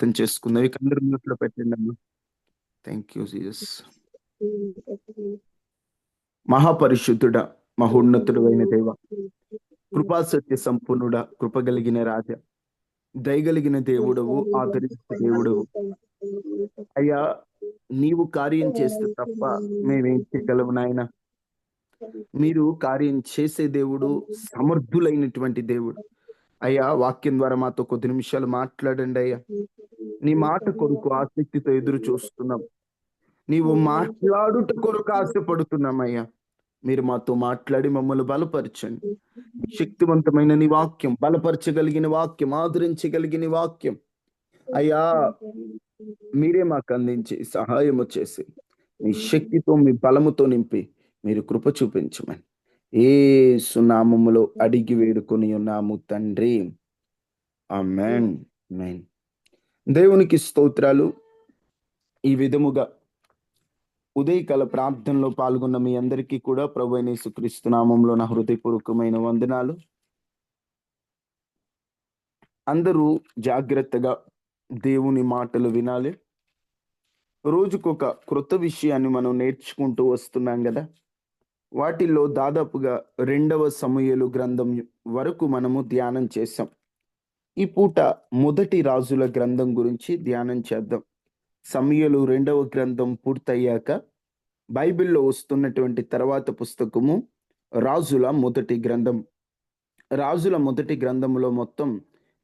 ప్రార్థన చేసుకుందాం. ఇక అందరూ మ్యూట్లో పెట్టండి అమ్మా. Thank you Jesus. మహాపరిశుద్ధుడ, మహోన్నతుడు అయిన దేవ, కృపా సత్య సంపూర్ణుడ, కృపగలిగిన రాజ, దయగలిగిన దేవుడవు, ఆదరించే దేవుడవు అయ్యా. నీవు కార్యం చేస్తే తప్ప మేమేం చేయగలము నాయన. మీరు కార్యం చేసే దేవుడు, సమర్థులైనటువంటి దేవుడు అయ్యా. వాక్యం ద్వారా మాతో కొద్ది నిమిషాలు మాట్లాడండి అయ్యా. నీ మాట కొరకు ఆసక్తితో ఎదురు చూస్తున్నాం. నీవు మాట్లాడుట కొరకు ఆశపడుతున్నామయ్యా. మీరు మాతో మాట్లాడి మమ్మల్ని బలపరచండి. శక్తివంతమైన నీ వాక్యం, బలపరచగలిగిన వాక్యం, ఆదరించగలిగిన వాక్యం అయ్యా, మీరే మాకు అందించి సహాయము చేసి మీ శక్తితో, మీ బలముతో నింపి మీరు కృప చూపించమని యేసు నామములో అడిగి వేడుకొని ఉన్నాము తండ్రి. ఆమేన్. ఆమేన్. దేవునికి స్తోత్రాలు. ఈ విధముగా ఉదయకాల ప్రార్థనలో పాల్గొన్న మీ అందరికీ కూడా ప్రభువైన యేసుక్రీస్తు నామములో నా హృదయపూర్వకమైన వందనాలు. అందరూ జాగ్రత్తగా దేవుని మాటలు వినాలి. రోజుకొక క్రొత్త విషయాన్ని మనం నేర్చుకుంటూ వస్తున్నాం కదా. వాటిల్లో దాదాపుగా 2వ సమూయేలు గ్రంథం వరకు మనము ధ్యానం చేసాం. ఈ పూట మొదటి రాజుల గ్రంథం గురించి ధ్యానం చేద్దాం. సమూయేలు 2వ గ్రంథం పూర్తయ్యాక బైబిల్లో వస్తున్నటువంటి తర్వాత పుస్తకము రాజుల మొదటి గ్రంథం. రాజుల మొదటి గ్రంథంలో మొత్తం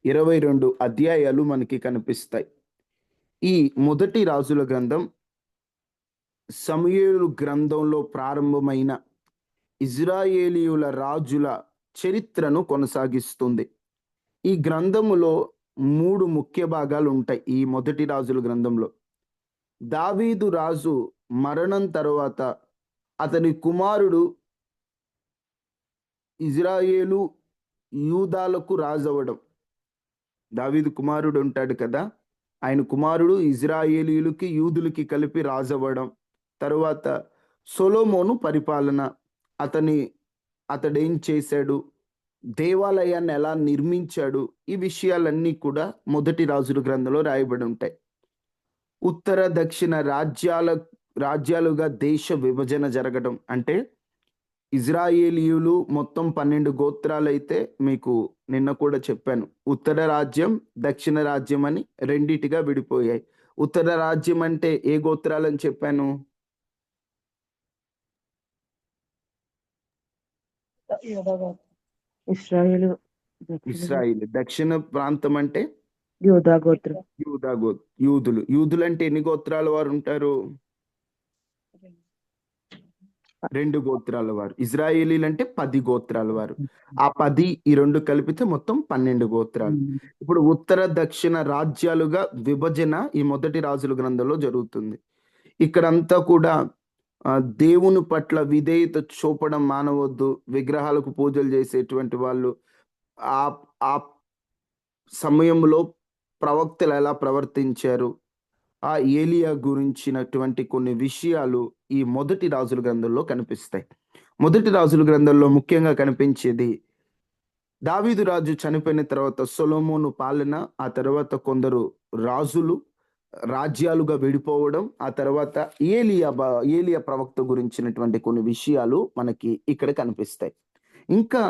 22 అధ్యాయాలు మనకి కనిపిస్తాయి. ఈ మొదటి రాజుల గ్రంథం సమూయేలు గ్రంథంలో ప్రారంభమైన ఇజ్రాయేలీయుల రాజుల చరిత్రను కొనసాగిస్తుంది. ఈ గ్రంథములో 3 ముఖ్య భాగాలు ఉంటాయి. ఈ మొదటి రాజుల గ్రంథంలో దావీదు రాజు మరణం తర్వాత అతని కుమారుడు ఇజ్రాయేలు యూదాలకు రాజు అవ్వడం. దావీదు కుమారుడు ఉంటాడు కదా, ఆయన కుమారుడు ఇజ్రాయేలీయులకి యూదులకి కలిపి రాజు అవ్వడం. తరువాత సొలొమోను పరిపాలన, అతడేం చేశాడు, దేవాలయాన్ని ఎలా నిర్మించాడు, ఈ విషయాలన్నీ కూడా మొదటి రాజుల గ్రంథంలో రాయబడి ఉంటాయి. ఉత్తర దక్షిణ రాజ్యాలుగా దేశ విభజన జరగడం. అంటే ఇజ్రాయేలీయులు మొత్తం 12 గోత్రాలు అయితే, మీకు నిన్న కూడా చెప్పాను, ఉత్తర రాజ్యం దక్షిణ రాజ్యం అని రెండిటిగా విడిపోయాయి. ఉత్తర రాజ్యం అంటే ఏ గోత్రాలని చెప్పాను? ఇస్రాయేల్. దక్షిణ ప్రాంతం అంటే యూదులు. యూదులు అంటే ఎన్ని గోత్రాల వారు ఉంటారు? 2 గోత్రాల వారు. ఇజ్రాయేలీలు అంటే 10 గోత్రాల వారు. ఆ 10 ఈ 2 కలిపితే మొత్తం 12 గోత్రాలు. ఇప్పుడు ఉత్తర దక్షిణ రాజ్యాలుగా విభజన ఈ మొదటి రాజుల గ్రంథంలో జరుగుతుంది. ఇక్కడంతా కూడా దేవుని పట్ల విధేయత చూపడం మానవద్దు, విగ్రహాలకు పూజలు చేసేటువంటి వాళ్ళు, ఆ సమయంలో ప్రవక్తలు ఎలా ప్రవర్తించారు, ఆ ఏలియా గురించినటువంటి కొన్ని విషయాలు ఈ మొదటి రాజుల గ్రంథంలో కనిపిస్తాయి. మొదటి రాజుల గ్రంథంలో ముఖ్యంగా కనిపించేది దావీదు రాజు చనిపోయిన తర్వాత సొలొమోను పాలన, ఆ తర్వాత కొందరు రాజులు రాజ్యాలుగా విడిపోవడం, ఆ తర్వాత ఏలియా ప్రవక్త గురించినటువంటి కొన్ని విషయాలు మనకి ఇక్కడ కనిపిస్తాయి. ఇంకా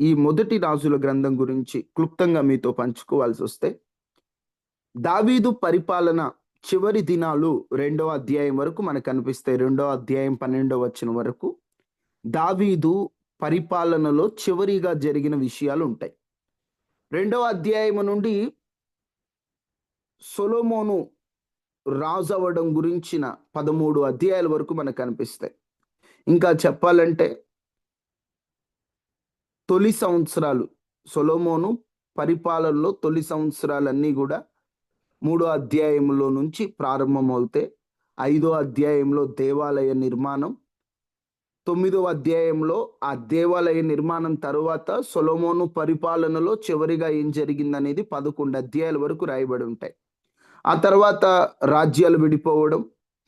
ఈ మొదటి రాజుల గ్రంథం గురించి క్లుప్తంగా మీతో పంచుకోవాల్సి వస్తే, దావీదు పరిపాలన చివరి దినాలు 2వ అధ్యాయం వరకు మనకు కనిపిస్తాయి. 2వ అధ్యాయం 12వ వచనం వరకు దావీదు పరిపాలనలో చివరిగా జరిగిన విషయాలు ఉంటాయి. 2వ అధ్యాయం నుండి సొలొమోను రాజు అవ్వడం గురించిన 13 అధ్యాయాల వరకు మనకు కనిపిస్తాయి. ఇంకా చెప్పాలంటే తొలి సంవత్సరాలు, సొలొమోను పరిపాలనలో తొలి సంవత్సరాలన్నీ కూడా 3వ అధ్యాయంలో నుంచి ప్రారంభమవుతే, 5వ అధ్యాయంలో దేవాలయ నిర్మాణం, 9వ అధ్యాయంలో ఆ దేవాలయ నిర్మాణం తరువాత సొలొమోను పరిపాలనలో చివరిగా ఏం జరిగిందనేది 11 అధ్యాయాల వరకు రాయబడి ఉంటాయి. ఆ తర్వాత రాజ్యాలు విడిపోవడం,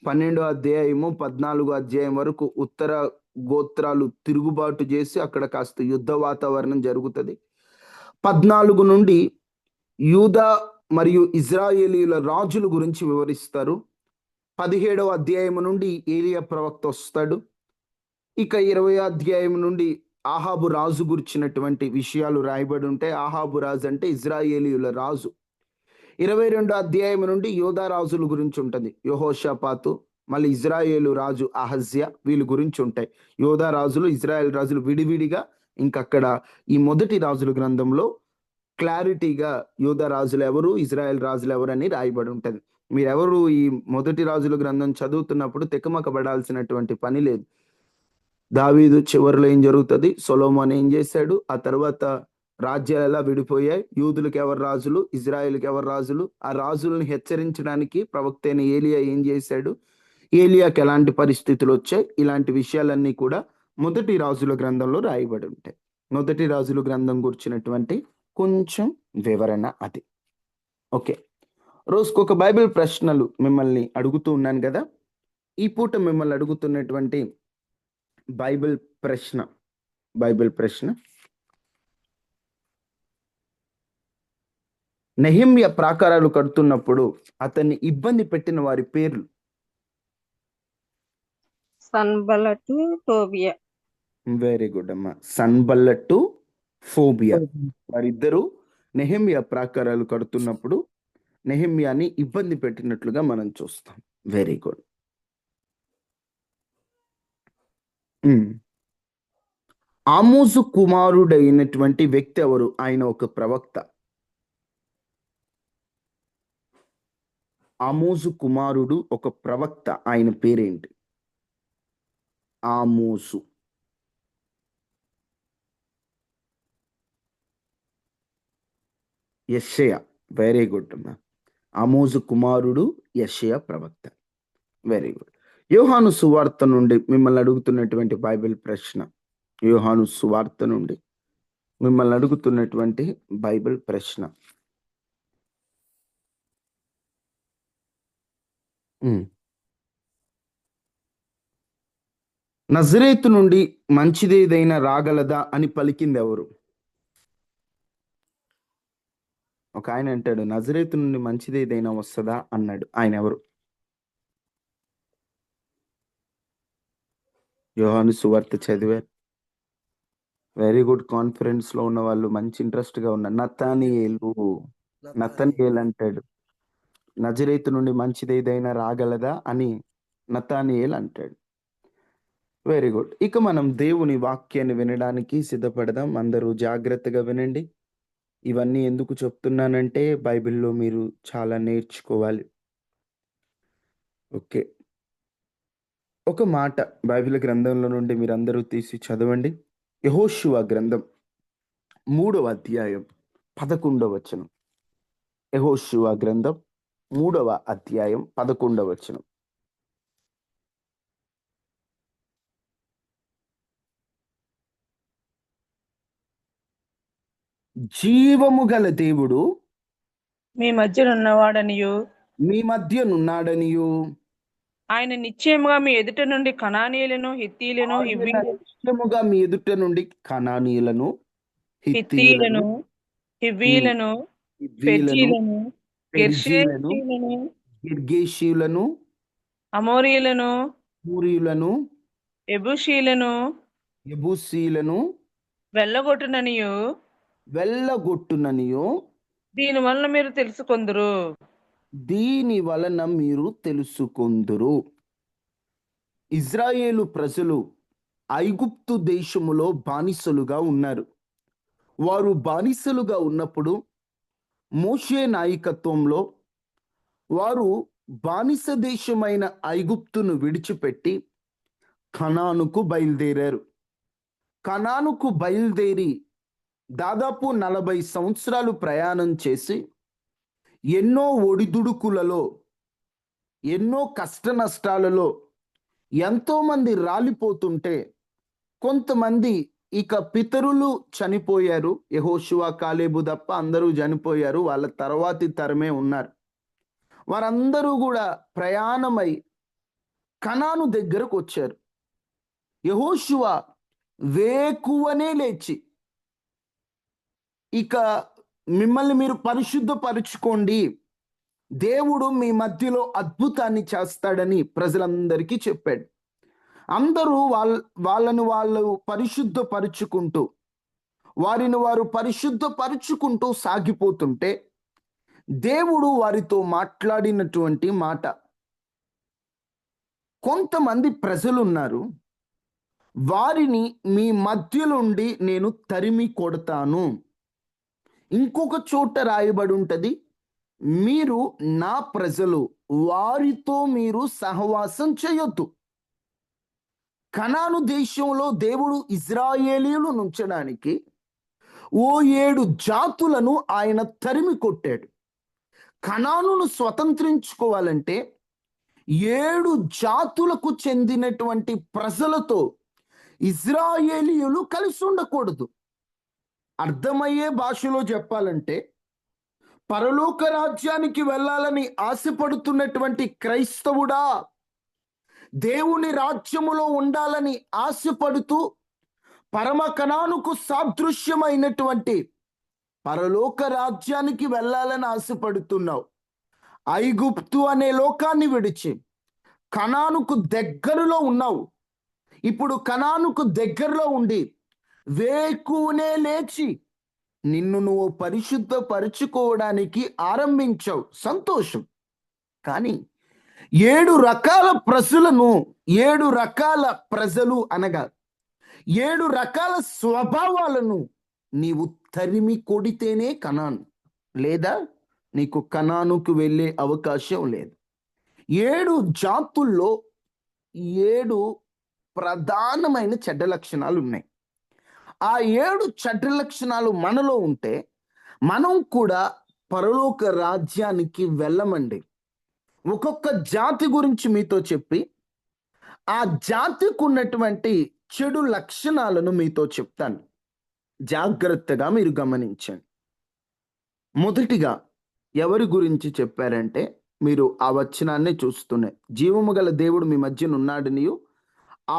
12వ అధ్యాయము 14వ అధ్యాయం వరకు ఉత్తర గోత్రాలు తిరుగుబాటు చేసి అక్కడ కాస్త యుద్ధ వాతావరణం జరుగుతుంది. 14 నుండి యూదా మరియు ఇజ్రాయేలీల రాజుల గురించి వివరిస్తారు. 17వ అధ్యాయం నుండి ఏలియా ప్రవక్త వస్తాడు. ఇక 20వ అధ్యాయం నుండి ఆహాబు రాజు గురించినటువంటి విషయాలు రాయబడి ఉంటాయి. ఆహాబు రాజు అంటే ఇజ్రాయేలీయుల రాజు. 22వ అధ్యాయం నుండి యోధా రాజుల గురించి ఉంటుంది. యెహోషాపాతు, మళ్ళీ ఇజ్రాయేలు రాజు అహజ్యా, వీళ్ళ గురించి ఉంటాయి. యోధా రాజులు, ఇజ్రాయేల్ రాజులు విడివిడిగా. ఇంకక్కడ ఈ మొదటి రాజుల గ్రంథంలో క్లారిటీగా యోధా రాజులు ఎవరు, ఇజ్రాయెల్ రాజులు ఎవరు అని రాయబడి ఉంటుంది. మీరెవరు ఈ మొదటి రాజుల గ్రంథం చదువుతున్నప్పుడు తికమక పడాల్సినటువంటి పని లేదు. దావీదు చివరిలో ఏం జరుగుతుంది, సొలొమోన్ ఏం చేశాడు, ఆ తర్వాత రాజ్యాలు ఎలా విడిపోయాయి, యూదులకు ఎవరు రాజులు, ఇజ్రాయెల్కి ఎవరు రాజులు, ఆ రాజులను హెచ్చరించడానికి ప్రవక్త అయిన ఏలియా ఏం చేశాడు, ఏలియాకి ఎలాంటి పరిస్థితులు వచ్చాయి, ఇలాంటి విషయాలన్నీ కూడా మొదటి రాజుల గ్రంథంలో రాయబడి ఉంటాయి. మొదటి రాజుల గ్రంథం గురించినటువంటి కొంచెం వివరణ అది. ఓకే, రోజుకొక బైబిల్ ప్రశ్నలు మిమ్మల్ని అడుగుతూ ఉన్నాను కదా. ఈ పూట మిమ్మల్ని అడుగుతున్నటువంటి బైబిల్ ప్రశ్న, నెహెమ్యా ప్రాకారాలు కడుతున్నప్పుడు అతన్ని ఇబ్బంది పెట్టిన వారి పేర్లు. సన్బల్లటు, టోబియా. వెరీ గుడ్ అమ్మా. సన్బల్లటు, ఫోబియా, వారిద్దరూ నెహెమ్యా ప్రాకారాలు కడుతున్నప్పుడు నెహెమ్యాని ఇబ్బంది పెట్టినట్లుగా మనం చూస్తాం. Very good. ఆమోజు కుమారుడైనటువంటి వ్యక్తి ఎవరు? ఆయన ఒక ప్రవక్త. ఆమోజు కుమారుడు ఒక ప్రవక్త, ఆయన పేరేంటి? ఆమోసు. యెషయా. వెరీ గుడ్ అమ్మా. ఆమోజు కుమారుడు యెషయా ప్రవక్త. Very good. యోహాను సువార్త నుండి మిమ్మల్ని అడుగుతున్నటువంటి బైబిల్ ప్రశ్న. యోహాను సువార్త నుండి మిమ్మల్ని అడుగుతున్నటువంటి బైబిల్ ప్రశ్న. నజరేతు నుండి మంచిదేదైనా రాగలదా అని పలికింది ఎవరు? ఒక ఆయన అంటాడు, నజరేతు నుండి మంచిదేదైనా వస్తుందా అన్నాడు. ఆయన ఎవరు? యోహాను సువార్త చదివారు. Very good. కాన్ఫరెన్స్ లో ఉన్న వాళ్ళు మంచి ఇంట్రెస్ట్ గా ఉన్నారు. నతనీయేలు అంటాడు, నజరేతు నుండి మంచిదేదైనా రాగలదా అని నతనీయేలు అంటాడు. Very good. ఇక మనం దేవుని వాక్యాన్ని వినడానికి సిద్ధపడదాం. అందరూ జాగ్రత్తగా వినండి. ఇవన్నీ ఎందుకు చెప్తున్నానంటే బైబిల్లో మీరు చాలా నేర్చుకోవాలి. ఓకే, ఒక మాట బైబిల్ గ్రంథంలో నుండి మీరందరూ తీసి చదవండి. యెహోషువ గ్రంథం 3వ అధ్యాయం 11వ వచనం. యెహోషువ గ్రంథం 3వ అధ్యాయం 11వ వచనం. జీవము గల దేవుడు మీ మధ్యనున్నవాడనియు ఆయన నిశ్చయముగా మీ ఎదుట నుండి కనానీయులను, హిత్తీయులను, నిశ్చయముగా మీ ఎదుట నుండి కనానీయులను, హిత్తీయులను, హివ్వీయులను, పెర్జీయులను, గిర్గేషీయులను, అమోరీయులను, మూరీయులను, యెబూసీయులను వెళ్ళగొట్టుననియు దీని వలన మీరు తెలుసుకొందురు. ఇజ్రాయేలు ప్రజలు ఐగుప్తు దేశములో బానిసలుగా ఉన్నారు. వారు బానిసలుగా ఉన్నప్పుడు మోషే నాయకత్వంలో వారు బానిస దేశమైన ఐగుప్తును విడిచిపెట్టి కనానుకు బయలుదేరారు. కనానుకు బయలుదేరి దాదాపు 40 సంవత్సరాలు ప్రయాణం చేసి ఎన్నో ఒడిదుడుకులలో, ఎన్నో కష్ట నష్టాలలో ఎంతోమంది రాలిపోతుంటే, కొంతమంది ఇక పితరులు చనిపోయారు. యెహోషువ, కాలేబు తప్ప అందరూ చనిపోయారు. వాళ్ళ తర్వాతి తరమే ఉన్నారు. వారందరూ కూడా ప్రయాణమై కనాను దగ్గరకు వచ్చారు. యెహోషువ వేకువనే లేచి ఇక మిమ్మల్ని మీరు పరిశుద్ధపరుచుకోండి, దేవుడు మీ మధ్యలో అద్భుతాన్ని చేస్తాడని ప్రజలందరికీ చెప్పాడు. అందరూ వాళ్ళను వాళ్ళు పరిశుద్ధపరుచుకుంటూ, వారిని వారు పరిశుద్ధపరుచుకుంటూ సాగిపోతుంటే దేవుడు వారితో మాట్లాడినటువంటి మాట, కొంతమంది ప్రజలున్నారు, వారిని మీ మధ్యలోండి నేను తరిమి కొడతాను. ఇంకొక చోట రాయబడి ఉంటది, మీరు నా ప్రజలు, వారితో మీరు సహవాసం చేయొద్దు. కనాను దేశంలో దేవుడు ఇజ్రాయేలీయులను ఉంచడానికి ఓ 7 జాతులను ఆయన తరిమి కొట్టాడు. కనానును స్వతంత్రించుకోవాలంటే 7 జాతులకు చెందినటువంటి ప్రజలతో ఇజ్రాయేలీయులు కలిసి ఉండకూడదు. అర్థమయ్యే భాషలో చెప్పాలంటే, పరలోక రాజ్యానికి వెళ్ళాలని ఆశపడుతున్నటువంటి క్రైస్తవుడా, దేవుని రాజ్యములో ఉండాలని ఆశపడుతూ పరమ కనానుకు సాదృశ్యమైనటువంటి పరలోక రాజ్యానికి వెళ్ళాలని ఆశపడుతున్నావు, ఐగుప్తు అనే లోకాన్ని విడిచి కనానుకు దగ్గరలో ఉన్నావు. ఇప్పుడు కనానుకు దగ్గరలో ఉండి వేకునే లేచి నిన్ను నువ్వు పరిశుద్ధపరుచుకోవడానికి ఆరంభించావు, సంతోషం. కానీ 7 రకాల ప్రజలను, 7 రకాల ప్రజలు అనగా 7 రకాల స్వభావాలను నీవు తరిమి కొడితేనే కనాను, లేదా నీకు కనానుకు వెళ్ళే అవకాశం లేదు. 7 జాతుల్లో 7 ప్రధానమైన చెడ్డ లక్షణాలు ఉన్నాయి. ఆ 7 చెడ్డ లక్షణాలు మనలో ఉంటే మనం కూడా పరలోక రాజ్యానికి వెళ్ళమండి. ఒక్కొక్క జాతి గురించి మీతో చెప్పి ఆ జాతికి ఉన్నటువంటి చెడు లక్షణాలను మీతో చెప్తాను, జాగ్రత్తగా మీరు గమనించండి. మొదటిగా ఎవరి గురించి చెప్పారంటే, మీరు ఆ వచనాన్ని చూస్తూనే, జీవము గల దేవుడు మీ మధ్యన ఉన్నాడనియు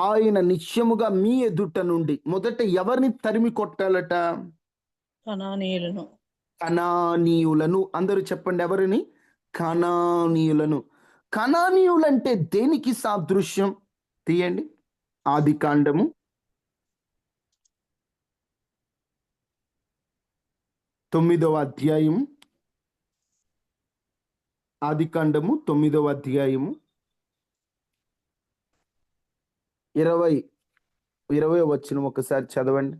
ఆయన నిశ్చయముగా మీ ఎదుట నుండి, మొదట ఎవరిని తరిమి కొట్టాలట? కనానీయులను. కనానీయులను. అందరూ చెప్పండి, ఎవరిని? కనానీయులను. కనానీయులంటే దేనికి సాదృశ్యం? తీయండి, ఆదికాండము 9వ అధ్యాయము. ఆదికాండము 9వ అధ్యాయము 20వ వచనం ఒకసారి చదవండి.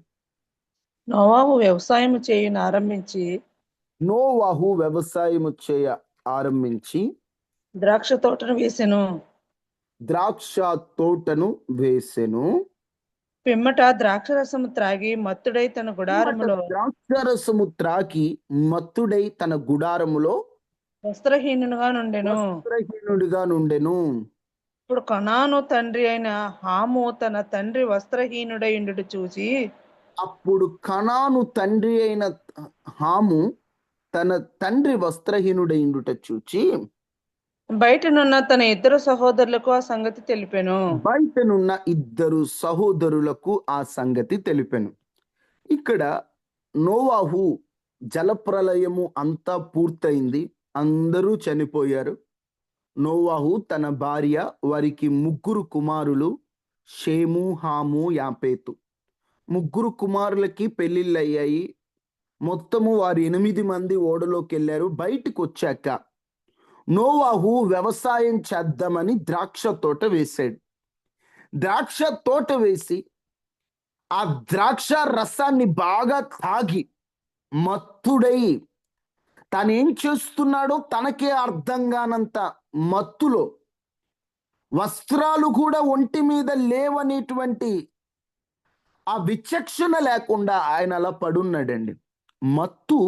నోవాహు వ్యవసాయం చేయ ఆరంభించి ద్రాక్ష తోటను వేసెను. పిమ్మట ద్రాక్షరసము త్రాగి మత్తుడై తన గుడారములో వస్త్రహీనుడిగా నుండెను. ఇప్పుడు కనాను తండ్రి అయిన హాము తన తండ్రి వస్త్రహీనుడై ఉండుట చూసి, అప్పుడు కనాను తండ్రి అయిన హాము తన తండ్రి వస్త్రహీనుడై ఉండుట చూచి బయటనున్న తన 2 సహోదరులకు ఆ సంగతి తెలిపెను. బయటనున్న 2 సహోదరులకు ఆ సంగతి తెలిపెను. ఇక్కడ నోవాహు జలప్రలయము అంతా పూర్తయింది, అందరూ చనిపోయారు. నోవాహు తన భార్య, వారికి 3 కుమారులు, షేము, హాము, యాపేతు. 3 కుమారులకి పెళ్లిళ్ళు అయ్యాయి. మొత్తము వారు 8 మంది ఓడలోకి వెళ్ళారు. బయటకు వచ్చాక నోవాహు వ్యవసాయం చేద్దామని ద్రాక్ష తోట వేశాడు. ద్రాక్ష తోట వేసి ఆ ద్రాక్ష రసాన్ని బాగా తాగి మత్తుడై తానేం చేస్తున్నాడో తనకే అర్థం కానంత మత్తులో, వస్త్రాలు కూడా ఒంటి మీద లేవనేటువంటి ఆ విచక్షణ లేకుండా ఆయన అలా పడున్నాడండి. మత్తు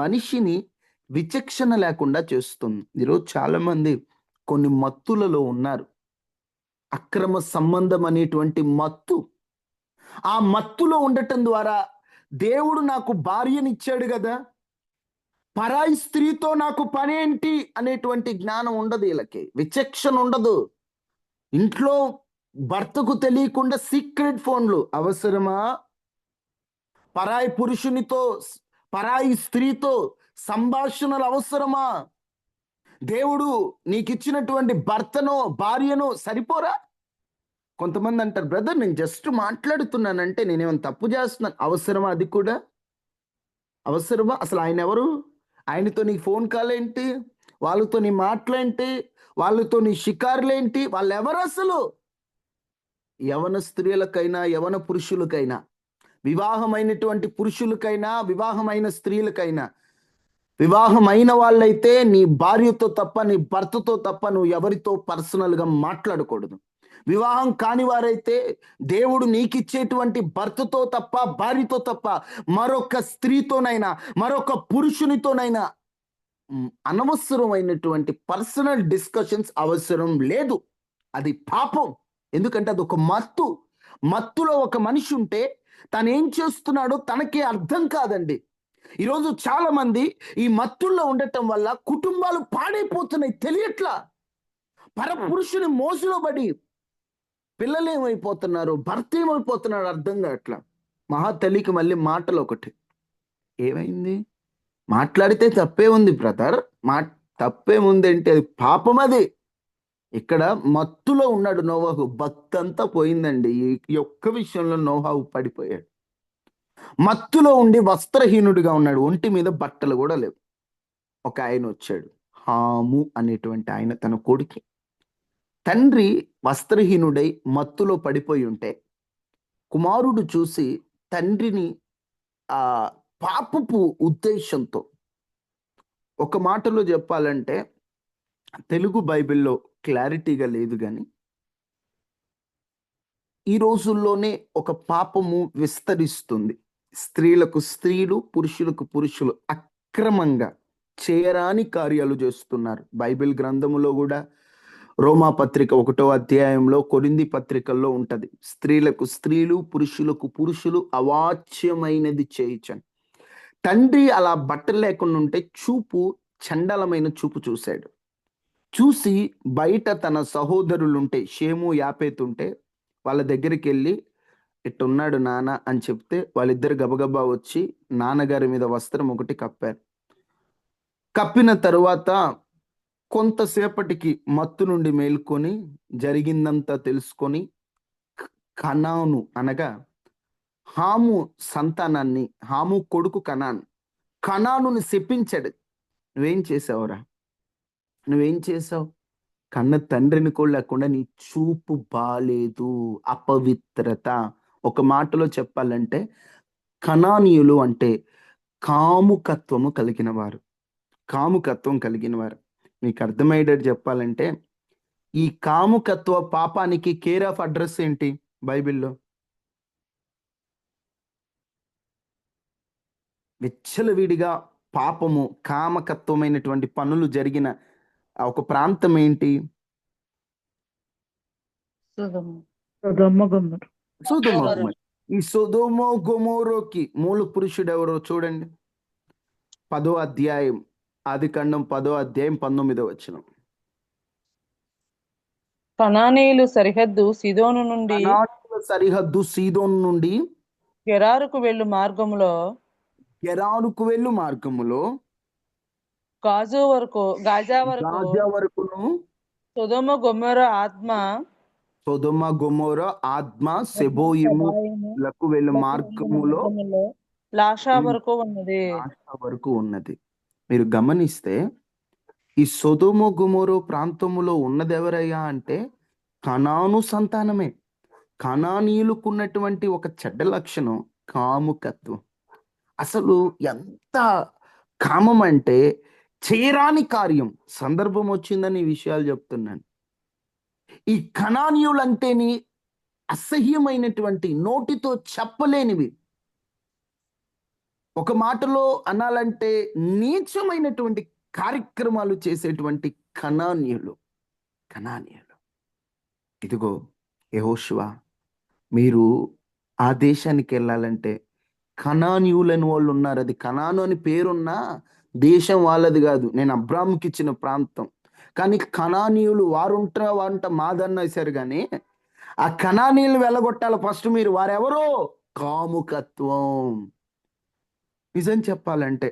మనిషిని విచక్షణ లేకుండా చేస్తుంది. ఈరోజు చాలా మంది కొన్ని మత్తులలో ఉన్నారు. అక్రమ సంబంధం అనేటువంటి మత్తు, ఆ మత్తులో ఉండటం ద్వారా దేవుడు నాకు భార్యనిచ్చాడు కదా, పరాయి స్త్రీతో నాకు పనేంటి అనేటువంటి జ్ఞానం ఉండదు. వీళ్ళకి విచక్షణ ఉండదు. ఇంట్లో భర్తకు తెలియకుండా సీక్రెట్ ఫోన్లు అవసరమా? పరాయి పురుషునితో పరాయి స్త్రీతో సంభాషణలు అవసరమా? దేవుడు నీకిచ్చినటువంటి భర్తనో భార్యనో సరిపోరా? కొంతమంది అంటారు, బ్రదర్ నేను జస్ట్ మాట్లాడుతున్నానంటే నేనేమైనా తప్పు చేస్తున్నాను. అవసరమా? అది కూడా అవసరమా? అసలు ఆయన ఎవరు? ఆయనతో నీ ఫోన్ కాల్ ఏంటి? వాళ్ళతో నీ మాటలేంటి? వాళ్ళతో నీ షికారులేంటి? వాళ్ళు ఎవరు అసలు? యవన స్త్రీలకైనా యవన పురుషులకైనా, వివాహమైనటువంటి పురుషులకైనా వివాహమైన స్త్రీలకైనా, వివాహమైన వాళ్ళైతే నీ భార్యతో తప్ప నీ భర్తతో తప్ప నువ్వు ఎవరితో పర్సనల్గా మాట్లాడకూడదు. వివాహం కాని వారైతే దేవుడు నీకిచ్చేటువంటి భర్తతో తప్ప భార్యతో తప్ప మరొక స్త్రీతోనైనా మరొక పురుషునితోనైనా అనవసరమైనటువంటి పర్సనల్ డిస్కషన్స్ అవసరం లేదు. అది పాపం. ఎందుకంటే అది ఒక మత్తు. మత్తులో ఒక మనిషి ఉంటే తను ఏం చేస్తున్నాడో తనకే అర్థం కాదండి. ఈరోజు చాలా మంది ఈ మత్తుల్లో ఉండటం వల్ల కుటుంబాలు పాడైపోతున్నాయి, తెలియట్లా. పరపురుషుని మోసులో పడి పిల్లలు ఏమైపోతున్నారు, భర్త ఏమైపోతున్నాడు అర్థం కావట్లా. మహా తల్లికి మళ్ళీ మాటలు ఒకటి, ఏమైంది? మాట్లాడితే తప్పే ఉంది బ్రదర్, తప్పేముంది అంటే అది పాపం. అది ఇక్కడ మత్తులో ఉన్నాడు నోవాహు. భక్తి అంతా పోయిందండి. ఈ ఒక్క విషయంలో నోవాహు పడిపోయాడు. మత్తులో ఉండి వస్త్రహీనుడిగా ఉన్నాడు. ఒంటి మీద బట్టలు కూడా లేవు. ఒక ఆయన వచ్చాడు, హాము అనేటువంటి ఆయన. తన కొడుకు తండ్రి వస్త్రహీనుడై మత్తులో పడిపోయి ఉంటే కుమారుడు చూసి తండ్రిని ఆ పాపపు ఉద్దేశంతో, ఒక మాటలో చెప్పాలంటే తెలుగు బైబిల్లో క్లారిటీగా లేదు కానీ ఈ రోజుల్లోనే ఒక పాపము విస్తరిస్తుంది. స్త్రీలకు స్త్రీలు, పురుషులకు పురుషులు అక్రమంగా చేయరాని కార్యాలు చేస్తున్నారు. బైబిల్ గ్రంథములో కూడా రోమా పత్రిక 1వ అధ్యాయంలో, కొరింథీ పత్రికల్లో ఉంటది, స్త్రీలకు స్త్రీలు, పురుషులకు పురుషులు అవాచ్యమైనది చేయించండి. తండ్రి అలా బట్టలు లేకుండా ఉంటే చూపు చండలమైన చూపు చూశాడు. చూసి బయట తన సహోదరులుంటే షేము యాపేతుంటే వాళ్ళ దగ్గరికి వెళ్ళి, ఇట్టున్నాడు నాన్న అని చెప్తే వాళ్ళిద్దరు గబగబా వచ్చి నాన్నగారి మీద వస్త్రం ఒకటి కప్పారు. కప్పిన తరువాత కొంతసేపటికి మత్తు నుండి మేల్కొని జరిగిందంతా తెలుసుకొని కనాను అనగా హాము సంతానాన్ని, హాము కొడుకు కనానుని శపించాడు. నువ్వేం చేసావురా? నువ్వేం చేసావు? కన్న తండ్రిని కూడా లేకుండా నీ చూపు బాలేదు, అపవిత్రత. ఒక మాటలో చెప్పాలంటే కనానీయులు అంటే కాముకత్వము కలిగిన వారు. కాముకత్వం కలిగిన వారు. మీకు అర్థమయ్యేటట్టు చెప్పాలంటే ఈ కాముకత్వ పాపానికి కేర్ ఆఫ్ అడ్రస్ ఏంటి బైబిల్లో? విచ్చలవిడిగా పాపము, కామకత్వమైనటువంటి పనులు జరిగిన ఒక ప్రాంతం ఏంటి? సొదొమ గొమొర్రా. ఈ సొదొమ గొమొర్రాకి మూల పురుషుడు ఎవరో చూడండి. 10వ అధ్యాయం, ఆదికాండం 10వ అధ్యాయం 19వ వచనం. కనానీయులు సరిహద్దు సీదోను నుండి, సరిహద్దు సీదోను నుండి గెరారుకు వెళ్ళు మార్గములో, గెరారుకు వెళ్ళు మార్గములో గాజా వరకును సొదొమ గొమొర్రా ఆత్మ సెబోయిములకు వెళ్ళు మార్గములో లాషా వరకు ఉన్నది. మీరు గమనిస్తే ఈ సొదొమ గొమొర్రా ప్రాంతములో ఉన్నది ఎవరయ్యా అంటే కనాను సంతానమే. కనానీయులకు ఉన్నటువంటి ఒక చెడ్డ లక్షణం కాముకత్వం. అసలు ఎంత కామం అంటే చేయరాని కార్యం. సందర్భం వచ్చిందని ఈ విషయాలు చెప్తున్నాను. ఈ కనానీయులంటేని అసహ్యమైనటువంటి, నోటితో చెప్పలేనివి, ఒక మాటలో అనాలంటే నీచమైనటువంటి కార్యక్రమాలు చేసేటువంటి కనానీయులు. ఇదిగో యెహోషువ, మీరు ఆ దేశానికి వెళ్ళాలంటే కనానీయులని వాళ్ళు ఉన్నారు. అది కనాను అని పేరున్నా దేశం వాళ్ళది కాదు. నేను అబ్రాహాముకి ఇచ్చిన ప్రాంతం. కానీ కనానీయులు వారంట మాదన్న వేశారు. కానీ ఆ కనానీయులు వెళ్ళగొట్టాలి ఫస్ట్. మీరు వారెవరో? కాముకత్వం. నిజం చెప్పాలంటే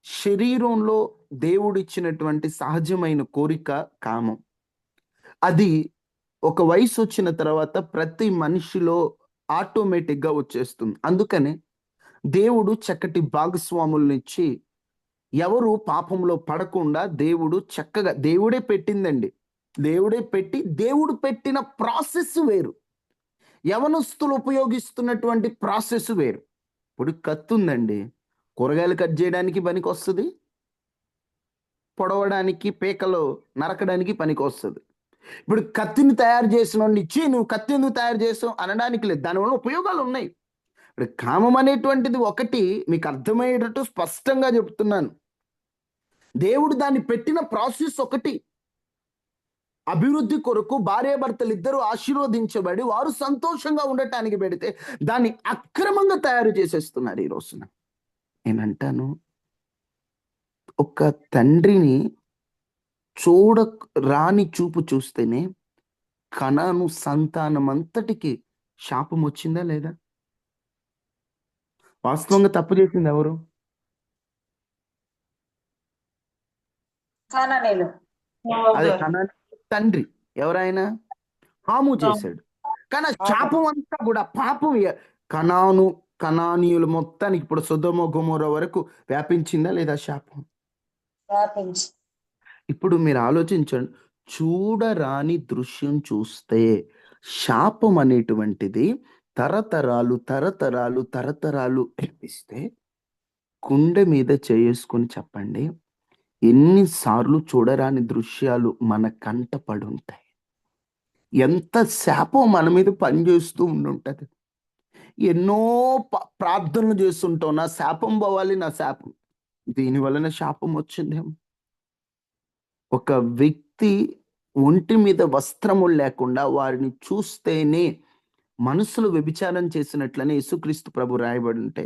శరీరంలో దేవుడిచ్చినటువంటి సహజమైన కోరిక కామం. అది ఒక వయసు వచ్చిన తర్వాత ప్రతి మనిషిలో ఆటోమేటిక్గా వచ్చేస్తుంది. అందుకనే దేవుడు చక్కటి భాగస్వాములనిచ్చి ఎవరు పాపంలో పడకుండా దేవుడు చక్కగా దేవుడే పెట్టిందండి. దేవుడే పెట్టి దేవుడు పెట్టిన ప్రాసెస్ వేరు. యవనస్తులు ఉపయోగిస్తున్నటువంటి ప్రాసెస్ వేరు. ఇప్పుడు కత్తి ఉందండి. కూరగాయలు కట్ చేయడానికి పనికొస్తది. పొడవడానికి, పీకలు నరకడానికి పనికొస్తది. ఇప్పుడు కత్తిని తయారు చేసినోడిని ఇచ్చి నువ్వు కత్తి ఎందుకు తయారు చేసావు అనడానికి లేదు. దానివల్ల ఉపయోగాలు ఉన్నాయి. ఇప్పుడు కామం అనేటువంటిది ఒకటి మీకు అర్థమయ్యేటట్టు స్పష్టంగా చెప్తున్నాను. దేవుడు దాన్ని పెట్టిన ప్రాసెస్ ఒకటి. అభివృద్ధి కొరకు భార్యాభర్తలు ఇద్దరు ఆశీర్వదించబడి వారు సంతోషంగా ఉండటానికి పెడితే దాన్ని అక్రమంగా తయారు చేసేస్తున్నారు ఈ రోజున. నేనంటాను, ఒక తండ్రిని రాని చూపు చూస్తేనే కనాను సంతానం అంతటికి శాపం వచ్చిందా లేదా? వాస్తవంగా తప్పు చేసింది ఎవరు? కానానీయులు. అదే కనాను తండ్రి. ఎవరైనా హాము చేశాడు. కానీ ఆ శాపం అంతా కూడా పాపం కనానీయులు మొత్తానికి ఇప్పుడు సొదొమ గొమొర్రా వరకు వ్యాపించిందా లేదా శాపం? వ్యాపించి. ఇప్పుడు మీరు ఆలోచించండి. చూడరాని దృశ్యం చూస్తే శాపం అనేటువంటిది తరతరాలు తరతరాలు తరతరాలు వ్యాపిస్తే గుండె మీద చేసుకొని చెప్పండి, ఎన్నిసార్లు చూడరాని దృశ్యాలు మన కంట పడుంటాయి. ఎంత శాపం మన మీద పనిచేస్తూ ఉండుంటది. ఎన్నో ప్రార్థనలు చేస్తుంటాం, నా శాపం పోవాలి, నా శాపం. దీని వలన శాపం వచ్చిందేమో. ఒక వ్యక్తి ఒంటి మీద వస్త్రములు లేకుండా వారిని చూస్తేనే మనసులు వ్యభిచారం చేసినట్లని యేసుక్రీస్తు ప్రభు రాయబడి ఉంటే,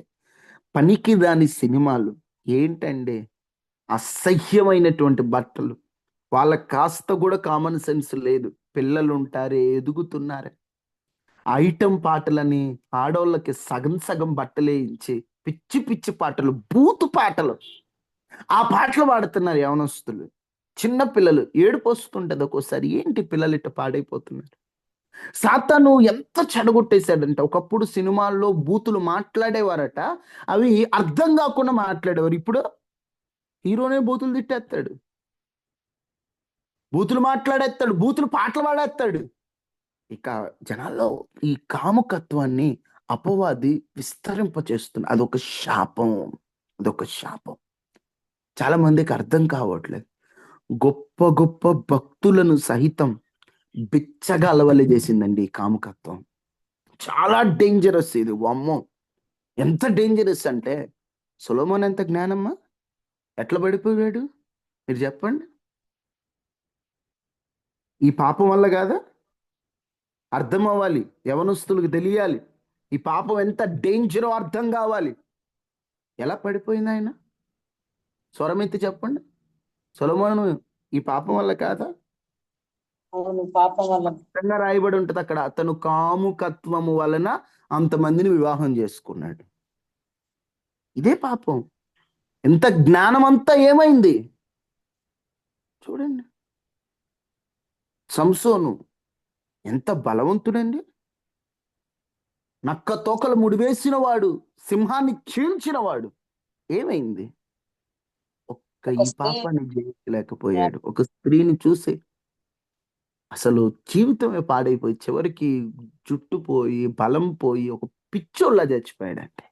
పనికి రాని సినిమాలు ఏంటండి, అసహ్యమైనటువంటి బట్టలు, వాళ్ళకి కాస్త కూడా కామన్ సెన్స్ లేదు. పిల్లలు ఉంటారే, ఎదుగుతున్నారే, ఐటమ్ పాటలని ఆడోళ్ళకి సగం సగం బట్టలే ఇచ్చి పిచ్చి పిచ్చి పాటలు, బూతు పాటలు, ఆ పాటలు పాడుతున్నారు యవనస్తులు. చిన్న పిల్లలు ఏడుపు వస్తుంటది ఒక్కోసారి. ఏంటి పిల్లలు ఇట్ట పాడైపోతున్నారు? సాతాను ఎంత చెడగొట్టేశాడంటే, ఒకప్పుడు సినిమాల్లో బూతులు మాట్లాడేవారట, అవి అర్థం కాకుండా మాట్లాడేవారు. ఇప్పుడు హీరోనే బూతులు తిట్టేస్తాడు, బూతులు మాట్లాడేస్తాడు, బూతులు పాటలు పాడేస్తాడు. ఇక జనాల్లో ఈ కాముకత్వాన్ని అపవాది విస్తరింపచేస్తుంది. అదొక శాపం, అదొక శాపం. చాలా మందికి అర్థం కావట్లేదు. గొప్ప గొప్ప భక్తులను సహితం బిచ్చగా అలవలి చేసిందండి ఈ కాముకత్వం. చాలా డేంజరస్ ఇది. అమ్మో, ఎంత డేంజరస్ అంటే, సొలొమోన్ ఎంత జ్ఞానమ్మా, ఎట్లా పడిపోయాడు మీరు చెప్పండి? ఈ పాపం వల్ల కాదా? అర్థం అవ్వాలి, యవనస్తులకు తెలియాలి, ఈ పాపం ఎంత డేంజరో అర్థం కావాలి. ఎలా పడిపోయింది ఆయన? స్వరమెత్తి చెప్పండి. సొలొమోను ఈ పాపం వల్ల కాదా? అవును, పాపం వల్ల. ఖచ్చితంగా రాయబడి ఉంటది అక్కడ, అతను కాముకత్వము వలన అంతమందిని వివాహం చేసుకున్నాడు. ఇదే పాపం. ఎంత జ్ఞానం అంతా ఏమైంది చూడండి. సంసోను ఎంత బలవంతుడండి, నక్క తోకలు ముడివేసిన వాడు, సింహాన్ని చీల్చిన వాడు. ఏమైంది? ఈ పాపాన్ని జయించలేకపోయాడు. ఒక స్త్రీని చూసి అసలు జీవితమే పాడైపోయి చివరికి జుట్టు పోయి బలం పోయి ఒక పిచ్చోళ్ళ చచ్చిపోయాడంటే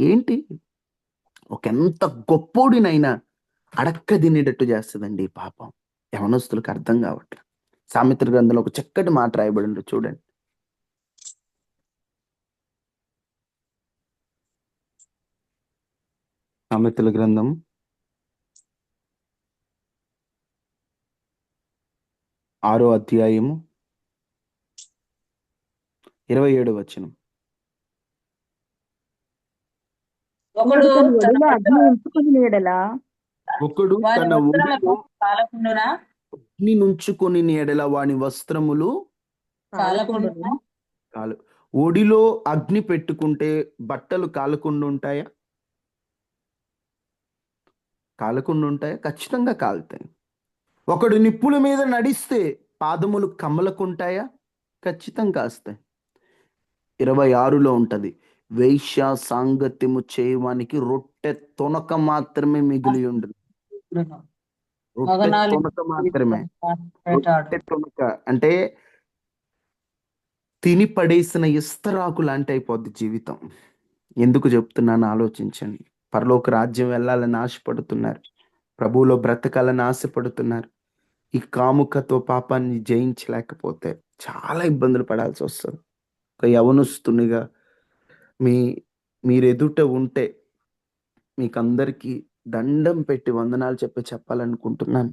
ఏంటి? ఒక ఎంత గొప్పోడినైనా అడక్క తినేటట్టు చేస్తుందండి ఈ పాపం. యవనస్తులకు అర్థం కావట్లేదు. సామెతల గ్రంథంలో ఒక చక్కటి మాట రాయబడి చూడండి. సామెతల గ్రంథం 6వ అధ్యాయము 27వ వచనం. ఒకడు తన నుంచుకొని ఎడల వాని వస్త్రములు కాలు. ఒడిలో అగ్ని పెట్టుకుంటే బట్టలు కాలకుండా ఉంటాయా? కాలకుండా ఉంటాయా? ఖచ్చితంగా కాలుతాయి. ఒకడు నిప్పుల మీద నడిస్తే పాదములు కమ్మలకుంటాయా? ఖచ్చితంగా కాస్తాయి. 26లో ఉంటది, వేశ్య సాంగత్యము చేయవానికి రొట్టె తొనక మాత్రమే మిగిలి ఉండు. రొట్టె మగనాలి తొనక మాత్రమే. వేటాడు. రొట్టె తొనక అంటే తిని పడేసిన ఇస్తరాకు లాంటి అయిపోద్ది జీవితం. ఎందుకు చెప్తున్నాను ఆలోచించండి. పరలోక రాజ్యం వెళ్ళాలని ఆశపడుతున్నారు, ప్రభువులో బ్రతకాలని ఆశపడుతున్నారు. ఈ కాముకతో పాపాన్ని జయించలేకపోతే చాలా ఇబ్బందులు పడాల్సి వస్తుంది. ఒక యవనస్తునిగా మీ మీరెదుట ఉంటే మీకందరికీ దండం పెట్టి వందనాలు చెప్పాలనుకుంటున్నాను.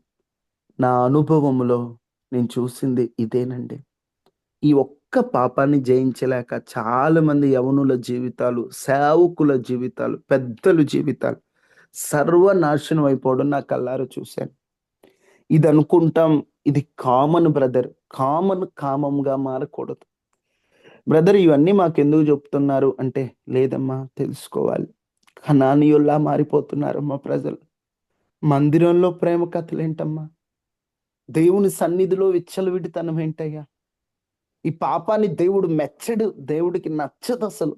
నా అనుభవంలో నేను చూసింది ఇదేనండి. ఈ ఒక్క పాపాన్ని జయించలేక చాలా మంది యవనుల జీవితాలు, సేవకుల జీవితాలు, పెద్దల జీవితాలు సర్వనాశనం అయిపోవడం నా కళ్ళారా చూశాను. ఇది అనుకుంటాం, ఇది కామన్ బ్రదర్. కామంగా మారకూడదు బ్రదర్. ఇవన్నీ మాకెందుకు చెప్తున్నారు అంటే, లేదమ్మా తెలుసుకోవాలి. కనానీయుల్లా మారిపోతున్నారమ్మా ప్రజలు. మందిరంలో ప్రేమ కథలేంటమ్మా? దేవుని సన్నిధిలో విచ్చలవిడితనం ఏంటయ్యా? ఈ పాపాన్ని దేవుడు మెచ్చడు, దేవుడికి నచ్చదు అసలు.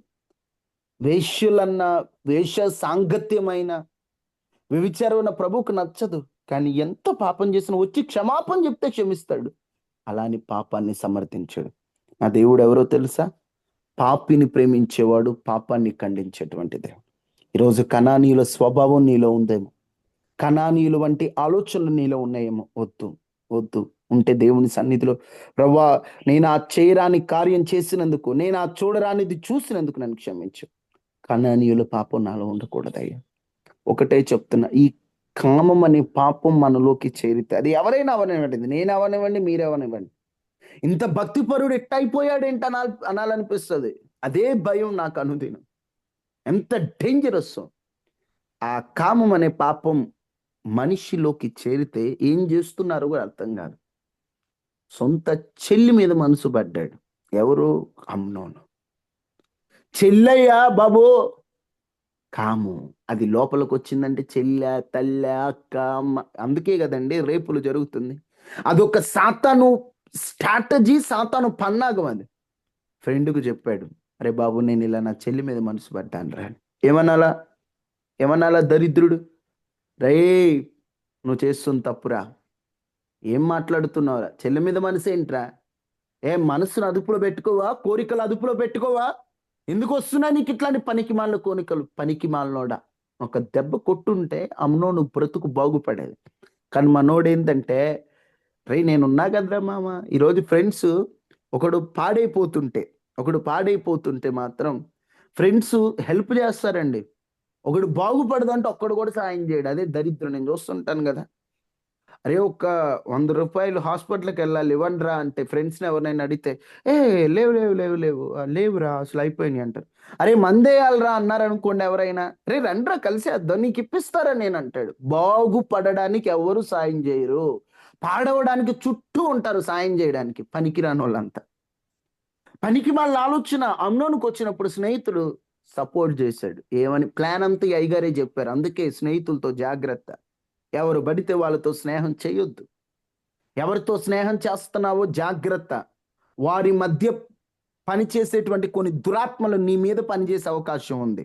వేశ్యులన్న, వేష సాంగత్యమైన, వ్యభిచారమైన ప్రభువుకు నచ్చదు. కానీ ఎంత పాపం చేసినా వచ్చి క్షమాపణ చెప్తే క్షమిస్తాడు. అలాని పాపాన్ని సమర్థించాడు. నా దేవుడు ఎవరో తెలుసా? పాపిని ప్రేమించేవాడు, పాపాన్ని ఖండించేటువంటి దేవుడు. ఈరోజు కనానీయుల స్వభావం నీలో ఉందేమో, కనానీయుల వంటి ఆలోచనలు నీలో ఉన్నాయేమో. వద్దు వద్దు. ఉంటే దేవుని సన్నిధిలో, ప్రభువా నేను ఆ చేయరాని కార్యం చేసినందుకు, నేను ఆ చూడరానిది చూసినందుకు నన్ను క్షమించు. కనానీయుల పాపం నాలో ఉండకూడదయ్యా. ఒకటే చెప్తున్నా, ఈ కామం అనే పాపం మనలోకి చేరితే, అది ఎవరైనా అవనివ్వండి, నేను అవనివ్వండి, మీరెవనివ్వండి, ఇంత భక్తిపరుడు ఎట్టయిపోయాడేంట అనాలనిపిస్తుంది. అదే భయం నాకు అనుదినం. ఎంత డేంజరస్! ఆ కామం అనే పాపం మనిషిలోకి చేరితే ఏం చేస్తున్నారో కూడా అర్థం కాదు. సొంత చెల్లి మీద మనసు పడ్డాడు. ఎవరు? అమ్నోను. చెల్లయ్యా బాబు, కాము అది లోపలికి వచ్చిందంటే చెల్లె, తల్లె, అక్క, అమ్మ. అందుకే కదండి రేపులు జరుగుతుంది. అదొక సాతాను స్ట్రాటజీ, సాతాను పన్నాగం. అది ఫ్రెండ్కు చెప్పాడు, అరే బాబు నేను ఇలా నా చెల్లి మీద మనసు పడ్డాను రా. ఏమనాలా దరిద్రుడు? రే నువ్వు చేస్తుంది తప్పురా. ఏం మాట్లాడుతున్నావురా? చెల్లి మీద మనసు ఏంట్రా? మనసును అదుపులో పెట్టుకోవా? కోరికలు అదుపులో పెట్టుకోవా? ఎందుకు వస్తున్నా నీకు ఇట్లాంటి పనికిమాలిన కోరికలు? పనికిమాలినోడా, ఒక దెబ్బ కొట్టుంటే అమ్నోను బ్రతుకు బాగుపడేది. కానీ మనోడేంటంటే, రే నేనున్నా కదరా మామ. ఈరోజు ఫ్రెండ్స్ ఒకడు పాడైపోతుంటే మాత్రం ఫ్రెండ్స్ హెల్ప్ చేస్తారండి. ఒకడు బాగుపడదంటే ఒక్కడు కూడా సాయం చేయడు. అదే దరిద్రం. నేను చూస్తుంటాను కదా. అరే ఒక్క 100 రూపాయలు హాస్పిటల్కి వెళ్ళాలి ఇవ్వండి రా అంటే, ఫ్రెండ్స్ని ఎవరినైనా అడిగితే లేవు లేవు లేవు లేవు లేవురా అసలు అయిపోయినాయి అంటారు. అరే మందేయాలరా అన్నారు అనుకోండి ఎవరైనా, రే రండ్రా కలిసేద్దాం నీకు ఇప్పిస్తారా నేను అంటాడు. బాగుపడడానికి ఎవరు సాయం చేయరు, పాడవడానికి చుట్టూ ఉంటారు సాయం చేయడానికి. పనికిరాని వాళ్ళంతా. పనికి వాళ్ళ ఆలోచన అమ్నోనుకు వచ్చినప్పుడు స్నేహితుడు సపోర్ట్ చేశాడు. ఏమని? ప్లాన్ అంతా ఈ అయ్యగారే చెప్పారు. అందుకే స్నేహితులతో జాగ్రత్త. ఎవరు పడితే వాళ్ళతో స్నేహం చేయొద్దు. ఎవరితో స్నేహం చేస్తున్నావో జాగ్రత్త. వారి మధ్య పనిచేసేటువంటి కొన్ని దురాత్మలు నీ మీద పనిచేసే అవకాశం ఉంది.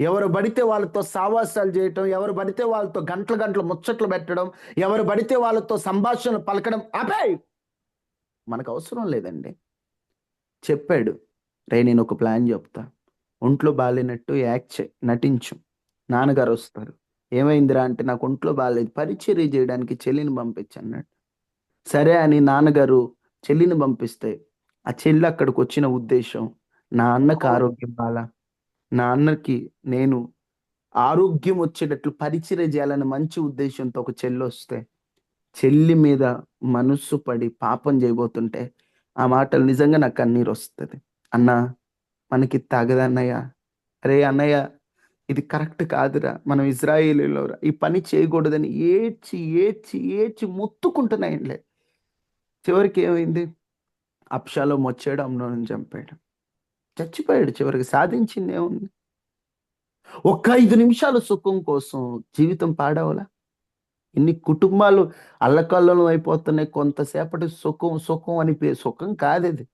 ఎవరు పడితే వాళ్ళతో సావాసాలు చేయటం, ఎవరు పడితే వాళ్ళతో గంటలు ముచ్చట్లు పెట్టడం, ఎవరు పడితే వాళ్ళతో సంభాషణలు పలకడం అబ్బాయి మనకు అవసరం లేదండి. చెప్పాడు, రే నేను ఒక ప్లాన్ చెప్తా, ఒంట్లో బాగాలేనట్టు నటించు, నాన్నగారు వస్తారు. ఏమైందిరా అంటే, నాకు ఒంట్లో బాగాలేదు, పరిచర్య చేయడానికి చెల్లిని పంపించన్నాడు. సరే అని నాన్నగారు చెల్లిని పంపిస్తే, ఆ చెల్లి అక్కడికి వచ్చిన ఉద్దేశం, నా అన్నకి ఆరోగ్యం బాలా, నా అన్నకి నేను ఆరోగ్యం వచ్చేటట్లు పరిచర్య చేయాలని మంచి ఉద్దేశంతో ఒక చెల్లి వస్తే, చెల్లి మీద మనస్సు పడి పాపం చేయబోతుంటే ఆ మాటలు నిజంగా నాకు కన్నీరు వస్తుంది. అన్నా మనకి తగదన్నయ్య, అరే అన్నయ్య ఇది కరెక్ట్ కాదురా, మనం ఇజ్రాయేలీలోరా, ఈ పని చేయకూడదని ఏడ్చి ఏడ్చి ఏడ్చి మొత్తుకుంటున్నాయంలే. చివరికి ఏమైంది? అబ్షాలోము వచ్చాడు, అమ్నోనుని చంపాడు. చచ్చిపోయాడు. చివరికి సాధించింది ఏముంది? ఒక్క 5 నిమిషాలు సుఖం కోసం జీవితం పాడవలా? ఇన్ని కుటుంబాలు అల్లకల్లోలం అయిపోతున్నాయి. కొంతసేపటి సుఖం, సుఖం అని సుఖం కాదది.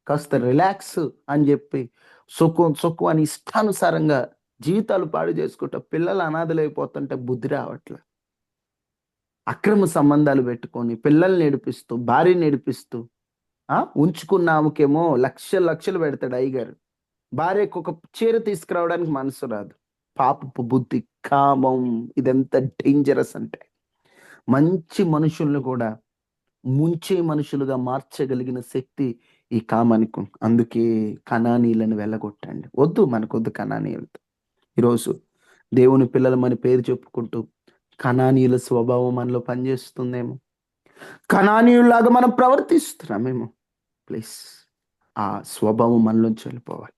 కాస్త రిలాక్స్ అని జెప్పి, సుఖం, సుఖం అని ఇష్టానుసారంగా జీవితాలు పాడు చేసుకుంటా పిల్లలు అనాథలైపోతుంటే బుద్ధి రావట్ల. అక్రమ సంబంధాలు పెట్టుకొని పిల్లల్ని ఏడిపిస్తూ, భార్యని ఏడిపిస్తూ, ఉంచుకున్న ఆమెకేమో లక్షలు, లక్షలు పెడతాడు అయ్యగారు. భార్యకు ఒక చీర తీసుకురావడానికి మనసు రాదు. పాపపు బుద్ధి, కామం ఇదెంత డేంజరస్ అంటే, మంచి మనుషుల్ని కూడా ముంచే మనుషులుగా మార్చగలిగిన శక్తి ఈ కామానికి ఉంది. అందుకే కనానీయులను వెళ్ళగొట్టండి. వద్దు, మనకొద్దు కనానీయులతో. ఈరోజు దేవుని పిల్లలమని పేరు చెప్పుకుంటూ కనానీయుల స్వభావం మనలో పనిచేస్తుందేమో, కనానీయుల్లాగా మనం ప్రవర్తిస్తున్నామేమో. ప్లీజ్ ఆ స్వభావం మనలోంచి వెళ్ళిపోవాలి.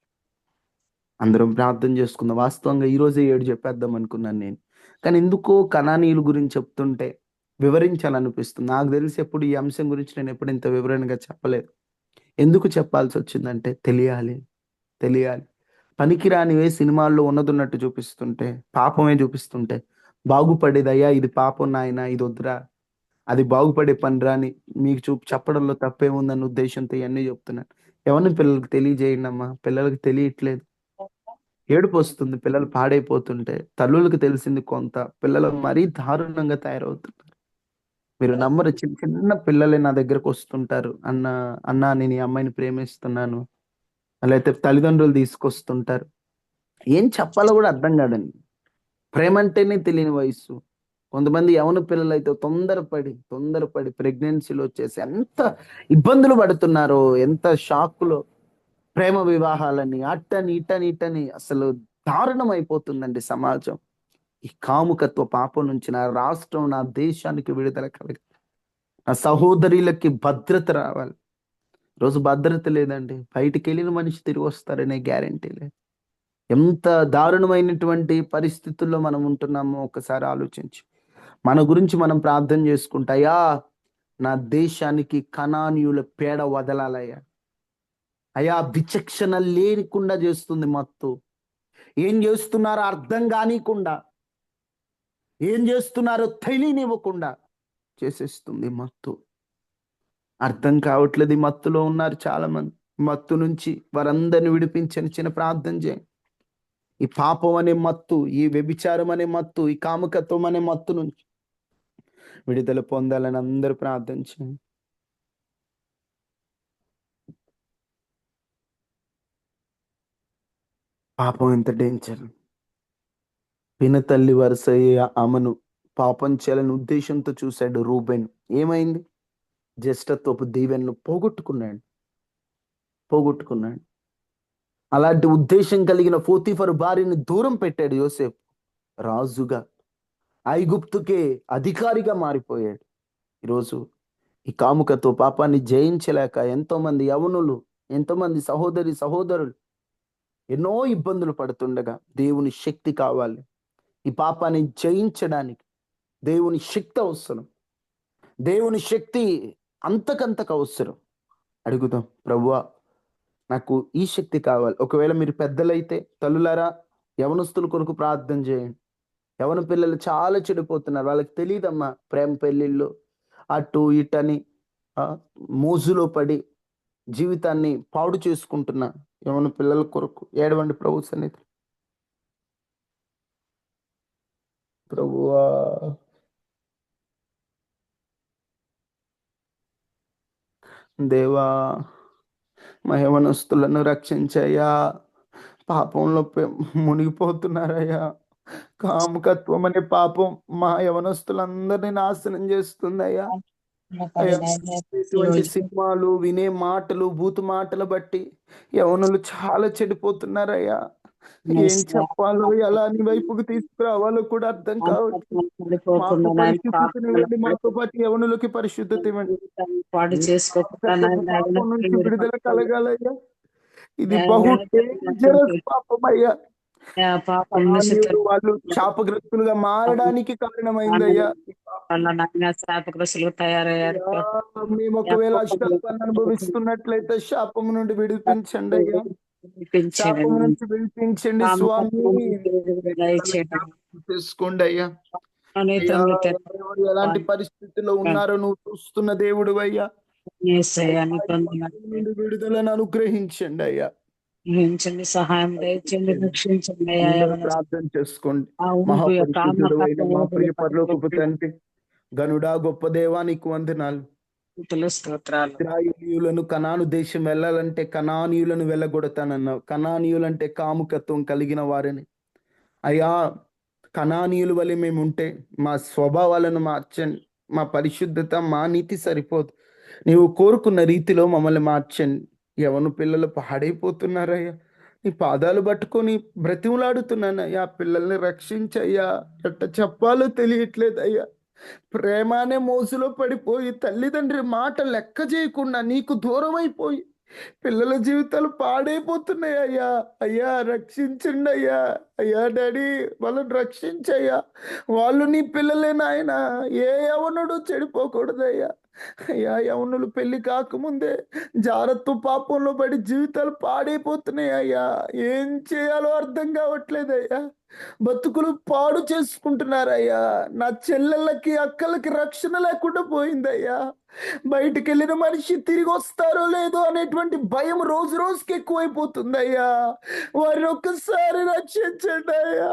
అందరం ప్రార్థన చేసుకుందాం. వాస్తవంగా ఈరోజే 7 చెప్పేద్దాం అనుకున్నాను నేను. కానీ ఎందుకో కనానీయుల గురించి చెప్తుంటే వివరించాలనిపిస్తుంది. నాకు తెలిసి ఎప్పుడు ఈ అంశం గురించి నేను ఎప్పుడు ఇంత వివరణగా చెప్పలేదు. ఎందుకు చెప్పాల్సి వచ్చిందంటే తెలియాలి, తెలియాలి. పనికిరానివే సినిమాల్లో ఉన్నదున్నట్టు చూపిస్తుంటే, పాపమే చూపిస్తుంటే, బాగుపడేదయ్యా ఇది పాపం నాయనా ఇది వద్దురా, అది బాగుపడే పనిరా అని మీకు చెప్పడంలో తప్పేముందన్న ఉద్దేశంతో ఇవన్నీ చెప్తున్నాను. ఎవరిని పిల్లలకి తెలియజేయండి అమ్మా. పిల్లలకి తెలియట్లేదు. ఏడుపు వస్తుంది పిల్లలు పాడైపోతుంటే. తల్లులకు తెలిసింది కొంత, పిల్లలు మరీ దారుణంగా తయారవుతున్నారు. మీరు నమ్మరు, చిన్న చిన్న పిల్లలే నా దగ్గరకు వస్తుంటారు. అన్నా నేను ఈ అమ్మాయిని ప్రేమిస్తున్నాను, లేకపోతే తల్లిదండ్రులు తీసుకొస్తుంటారు. ఏం చెప్పాలో కూడా అర్థం కాదండి. ప్రేమ అంటేనే తెలియని వయసు. కొంతమంది యవన పిల్లలైతే తొందరపడి ప్రెగ్నెన్సీలో వచ్చేసి ఎంత ఇబ్బందులు పడుతున్నారో, ఎంత షాక్లో ప్రేమ వివాహాలని ఇట్టని అసలు దారుణం అయిపోతుందండి సమాజం. ఈ కాముకత్వ పాపం నుంచి నా రాష్ట్రం, నా దేశానికి విడుదల కలగాలి. నా సహోదరులకి భద్రత రావాలి. రోజు భద్రత లేదండి. బయటికి వెళ్ళిన మనిషి తిరిగి వస్తారనే గ్యారంటీ లేదు. ఎంత దారుణమైనటువంటి పరిస్థితుల్లో మనం ఉంటున్నామో ఒకసారి ఆలోచించి మన గురించి మనం ప్రార్థన చేసుకుంటాయా, నా దేశానికి కనానీయుల పేడ వదలాలయ్యా. అయ్యా, విచక్షణ లేకుండా చేస్తుంది మత్తు. ఏం చేస్తున్నారో అర్థం కానికుండా, ఏం చేస్తున్నారో తెలియనివ్వకుండా చేసేస్తుంది మత్తు. అర్థం కావట్లేదు. ఈ మత్తులో ఉన్నారు చాలా మంది. మత్తు నుంచి వారందరిని విడిపించని చిన్న ప్రార్థన చేయండి. ఈ పాపం అనే మత్తు, ఈ వ్యభిచారం అనే మత్తు, ఈ కాముకత్వం అనే మత్తు నుంచి విడుదల పొందాలని అందరూ ప్రార్థన చేయండి. పాపం ఎంత డేంజర్. పినతల్లి వరుస ఆమెను పాపం చేయాలని ఉద్దేశంతో చూశాడు రూబెన్. ఏమైంది? జ్యేష్ఠత్వపు దీవెనలు పోగొట్టుకున్నాడు. అలాంటి ఉద్దేశం కలిగిన పోతీఫరు భార్యని దూరం పెట్టాడు యోసేపు. రాజుగా ఐగుప్తుకే అధికారిగా మారిపోయాడు. ఈరోజు ఈ కాముకత్వ పాపాన్ని జయించలేక ఎంతోమంది యవనులు, ఎంతోమంది సహోదరులు ఎన్నో ఇబ్బందులు పడుతుండగా దేవుని శక్తి కావాలి. ఈ పాపాన్ని జయించడానికి దేవుని శక్తి అవసరం. దేవుని శక్తి అంతకంతకు అవసరం. అడుగుదాం, ప్రభువా నాకు ఈ శక్తి కావాలి. ఒకవేళ మీరు పెద్దలైతే తల్లులారా యవనస్తుల కొరకు ప్రార్థన చేయండి. యవన పిల్లలు చాలా చెడిపోతున్నారు. వాళ్ళకి తెలియదమ్మా ప్రేమ పెళ్ళిళ్ళు అటు ఇటని మోజులో పడి జీవితాన్ని పాడు చేసుకుంటున్న యవన పిల్లల కొరకు ఏడవండి ప్రభు సన్నిధి. ప్రభువా దేవా, మా యవనస్తులను రక్షించయ్యా. పాపంలో మునిగిపోతున్నారయ్యా. కాముకత్వం అనే పాపం మా యవనస్తులందరినీ నాశనం చేస్తుందయ్యా. ఇటువంటి సినిమాలు, వినే మాటలు, బూతు మాటలు బట్టి యవనులు చాలా చెడిపోతున్నారయ్యా. ఏం చెప్పాలో, ఎలా నీ వైపుకు తీసుకురావాలో కూడా అర్థం కావచ్చు. మాకు పరిశుద్ధతని ఇవ్వండి, మాతో పాటు యవనులకి పరిశుద్ధత ఇవ్వండి. పాపం నుంచి విడుదల కలగాలయ్యా. ఇది బహు డేంజరస్ పాపం అయ్యా. వాళ్ళు శాపగ్రస్తులుగా మారడానికి కారణమైందయ్యా. మేము ఒకవేళ శాపాన్ని అనుభవిస్తున్నట్లయితే శాపం నుండి విడిపించండి అయ్యా. శాపం నుంచి విడిపించండి స్వామి. దయచేయడం చేసుకోండి అయ్యా. అయ్యా, అనితంగా ఎవరెవరు ఎలాంటి పరిస్థితుల్లో ఉన్నారో నువ్వు చూస్తున్న దేవుడు అయ్యా. నుండి విడుదలను అనుగ్రహించండి అయ్యా. సహాయం దయచేయండి, రక్షించండి అయ్యా. అందరూ ఏమైనా ప్రార్థన చేసుకోండి. ఆ ఊరు యొక్క మహాపరిశుద్ధుడు అయిన మా కారణకర్త ప్రియ పరలోకపు తండ్రి, గనుడా గొప్ప దేవా, నీకు వందనాలు. స్తోత్రాలు. ఇశ్రాయేలీయులను కనాను దేశం వెళ్ళాలంటే కనానీయులను వెళ్ళగొడతానన్నావు. కనానీయులంటే కాముకత్వం కలిగిన వారిని అయ్యా. కనానీయుల వల్ల మేము ఉంటే మా స్వభావాలను మార్చండి. మా పరిశుద్ధత, మా నీతి సరిపోదు. నీవు కోరుకున్న రీతిలో మమ్మల్ని మార్చండి. యవన పిల్లలు పాడైపోతున్నారయ్యా. నీ పాదాలు పట్టుకొని బ్రతిమలాడుతున్నానయ్యా. పిల్లల్ని రక్షించయ్యా. ఎట్ట చెప్పాలో తెలియట్లేదయ్యా. ప్రేమ అనే మోసులో పడిపోయి తల్లిదండ్రి మాట లెక్క చేయకుండా నీకు దూరం అయిపోయి పిల్లల జీవితాలు పాడైపోతున్నాయి అయ్యా. అయ్యా రక్షించండి అయ్యా. అయ్యా డాడీ, వాళ్ళని రక్షించయ్యా. వాళ్ళు నీ పిల్లలే నాయన. ఏ యవనుడు చెడిపోకూడదయ్యా. అయ్యా, యవనులు పెళ్లి కాకముందే జారత్వ పాపంలో పడి జీవితాలు పాడైపోతున్నాయి అయ్యా. ఏం చేయాలో అర్థం కావట్లేదయ్యా. బతుకులు పాడు చేసుకుంటున్నారయ్యా. నా చెల్లెళ్ళకి అక్కలకి రక్షణ లేకుండా పోయిందయ్యా. బయటికి వెళ్ళిన మనిషి తిరిగి వస్తారో లేదో అనేటువంటి భయం రోజు రోజుకి ఎక్కువైపోతుందయ్యా. వారిని ఒక్కసారి రక్షించండి అయ్యా.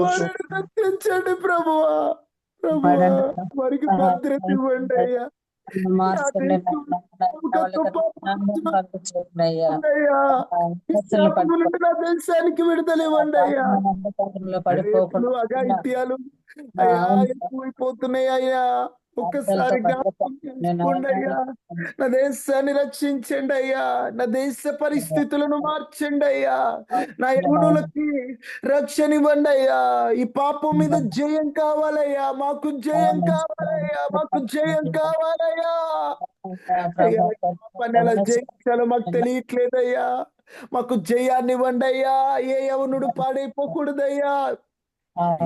వారిని రక్షించండి ప్రభువా. ప్రభువా, వారికి భద్రత ఇవ్వండి అయ్యా. నా దేశానికి విడుదల ఇవ్వండి అయ్యా. అగాయిత్యాలు అయ్యా ఎక్కువైపోతున్నాయి అయ్యా. ఒక్కసారి జ్ఞాపకం చేసుకోండి అయ్యా. నా దేశాన్ని రక్షించండి అయ్యా. నా దేశ పరిస్థితులను మార్చండి అయ్యా. నా యవనులకి రక్షణ ఇవ్వండి అయ్యా. ఈ పాపం మీద జయం కావాలయ్యా. మాకు జయం కావాలయ్యా. మాకు జయం కావాలయ్యా. అయ్యా, పని ఎలా జయించాలో మాకు తెలియట్లేదయ్యా. మాకు జయాన్ని ఇవ్వండి అయ్యా. ఏ యవనుడు పాడైపోకూడదయ్యా.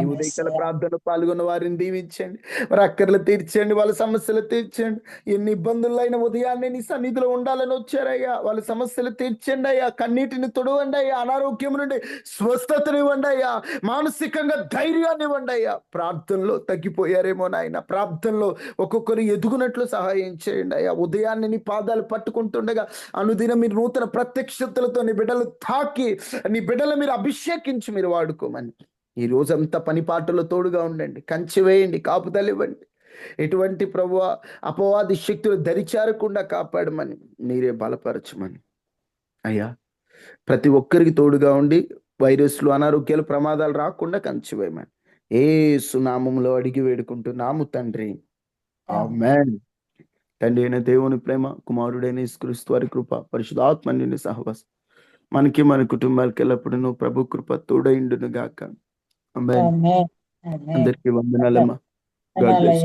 ఈ ఉదయకాల ప్రార్థనలో పాల్గొన్న వారిని దీవించండి. వారి అక్కర్లు తీర్చండి. వాళ్ళ సమస్యలు తీర్చండి. ఎన్ని ఇబ్బందులైన ఉదయాన్నే నీ సన్నిధిలో ఉండాలని వచ్చారయ్యా. వాళ్ళ సమస్యలు తీర్చండి అయ్యా. కన్నీటిని తొడవండి అయ్యా. అనారోగ్యం నుండి స్వస్థతను ఇవ్వండి అయ్యా. మానసికంగా ధైర్యాన్ని ఇవ్వండి అయ్యా. ప్రార్థనలో తగ్గిపోయారేమో నాయన. ప్రార్థనలో ఒక్కొక్కరు ఎదుగునట్లు సహాయం చేయండి అయ్యా. ఉదయాన్నే నీ పాదాలు పట్టుకుంటుండగా అనుదినం మీరు నూతన ప్రత్యక్షతలతో నీ బిడ్డలు తాకి నీ బిడ్డలు మీరు అభిషేకించి మీరు వాడుకోమని ఈ రోజంతా పనిపాటలో తోడుగా ఉండండి. కంచి వేయండి, కాపుదలు ఇవ్వండి. ఎటువంటి ప్రభువా అపవాది శక్తులు దరిచారకుండా కాపాడమని మీరే బలపరచమని అయ్యా. ప్రతి ఒక్కరికి తోడుగా ఉండి వైరస్లు, అనారోగ్యాలు, ప్రమాదాలు రాకుండా కంచి వేయమని యేసు నామములో అడిగి వేడుకుంటున్నాము తండ్రి. ఆమేన్. తండ్రి అయిన దేవుని ప్రేమ, కుమారుడైన యేసుక్రీస్తు వారి కృప, పరిశుద్ధాత్మ సహవాసం మనకి మన కుటుంబాలకి ఎల్లప్పుడూ ప్రభు కృప తోడైండును గాక. అందరికీ వందనాలమ్మా. God bless.